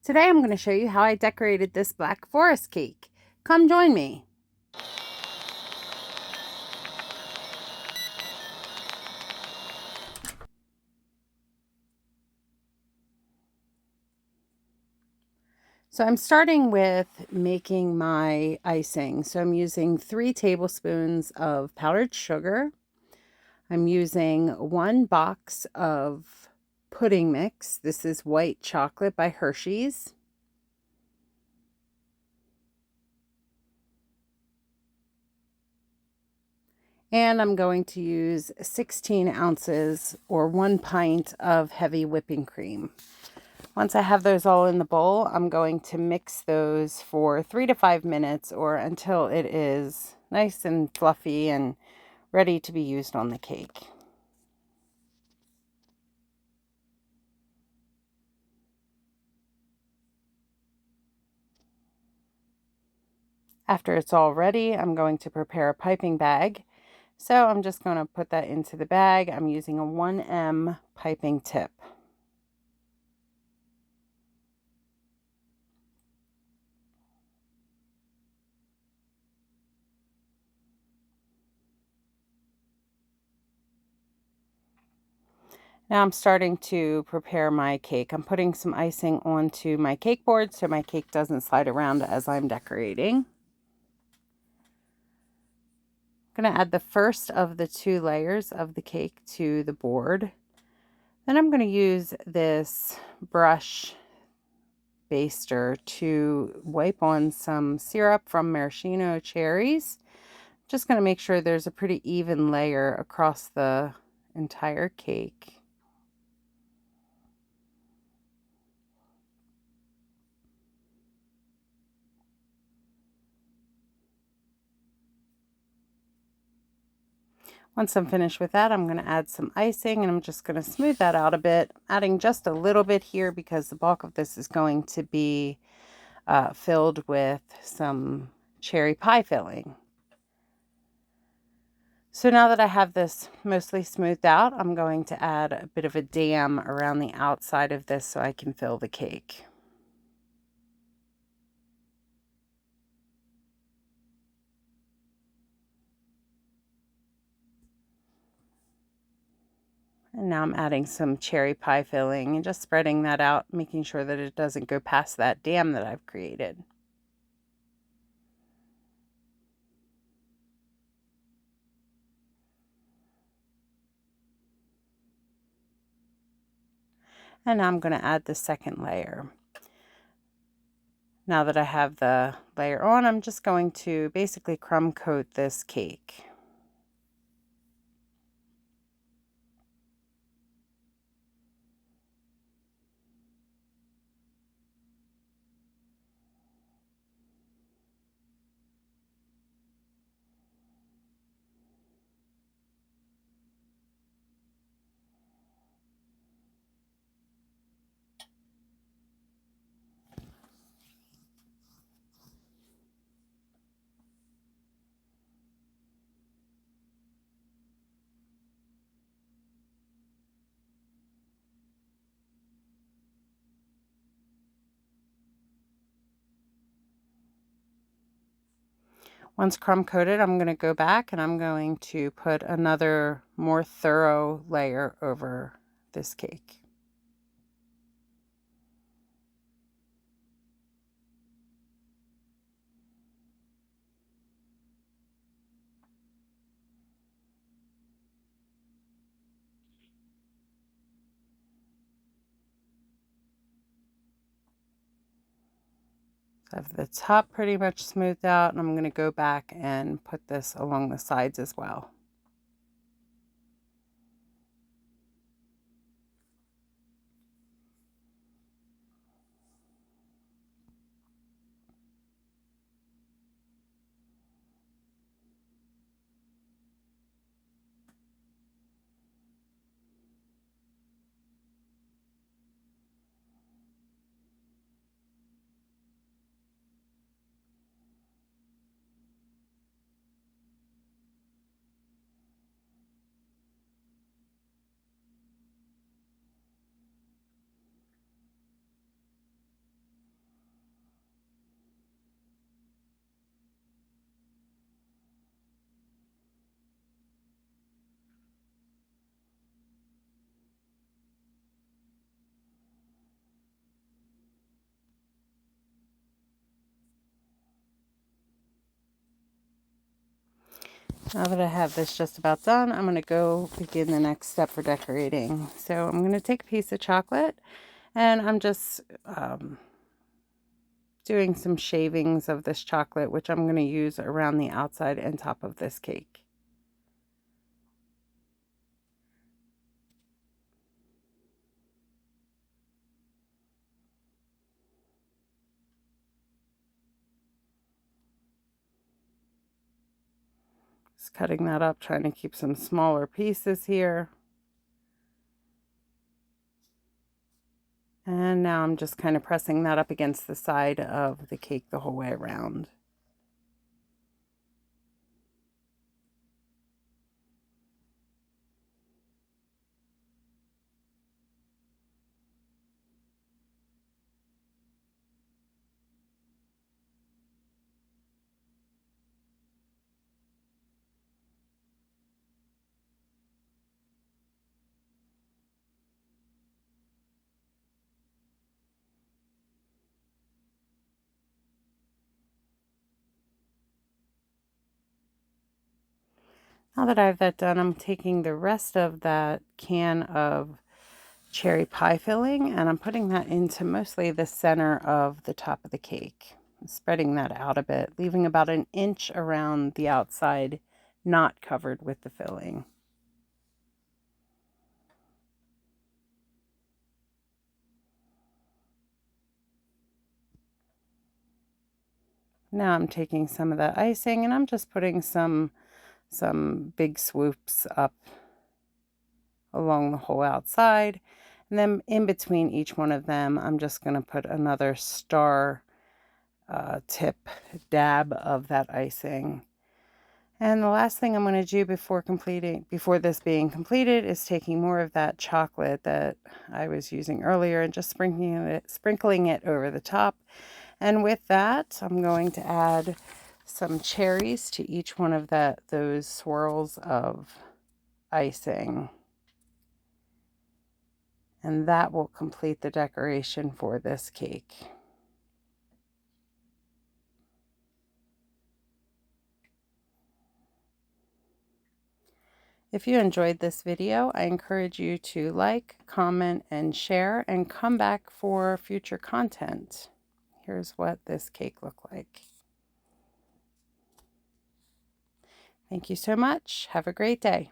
Today I'm going to show you how I decorated this Black Forest cake. Come join me. So I'm starting with making my icing. So I'm using 3 tablespoons of powdered sugar. I'm using 1 box of pudding mix. This is white chocolate by Hershey's. And I'm going to use 16 ounces or 1 pint of heavy whipping cream. Once I have those all in the bowl, I'm going to mix those for 3 to 5 minutes or until it is nice and fluffy and ready to be used on the cake. After it's all ready, I'm going to prepare a piping bag. So I'm just going to put that into the bag. I'm using a 1M piping tip. Now I'm starting to prepare my cake. I'm putting some icing onto my cake board so my cake doesn't slide around as I'm decorating. I'm going to add the first of the 2 layers of the cake to the board. Then I'm going to use this brush baster to wipe on some syrup from maraschino cherries. Just going to make sure there's a pretty even layer across the entire cake. Once I'm finished with that, I'm going to add some icing and I'm just going to smooth that out a bit, adding just a little bit here because the bulk of this is going to be filled with some cherry pie filling. So now that I have this mostly smoothed out, I'm going to add a bit of a dam around the outside of this so I can fill the cake. And now I'm adding some cherry pie filling and just spreading that out, making sure that it doesn't go past that dam that I've created. And now I'm going to add the second layer. Now that I have the layer on, I'm just going to basically crumb coat this cake. Once crumb coated, I'm going to go back and I'm going to put another more thorough layer over this cake. I have the top pretty much smoothed out and I'm going to go back and put this along the sides as well. Now that I have this just about done, I'm going to go begin the next step for decorating. So I'm going to take a piece of chocolate, and I'm just doing some shavings of this chocolate, which I'm going to use around the outside and top of this cake. Just cutting that up, trying to keep some smaller pieces here. And now I'm just kind of pressing that up against the side of the cake the whole way around. Now that I have that done, I'm taking the rest of that can of cherry pie filling and I'm putting that into mostly the center of the top of the cake. I'm spreading that out a bit, leaving about an inch around the outside, not covered with the filling. Now I'm taking some of that icing and I'm just putting some big swoops up along the whole outside. And then in between each one of them, I'm just going to put another star tip dab of that icing. And the last thing I'm going to do before this being completed is taking more of that chocolate that I was using earlier and just sprinkling it over the top. And with that, I'm going to add some cherries to each one of those swirls of icing. And that will complete the decoration for this cake. If you enjoyed this video, I encourage you to like, comment, and share, and come back for future content. Here's what this cake looked like. Thank you so much. Have a great day.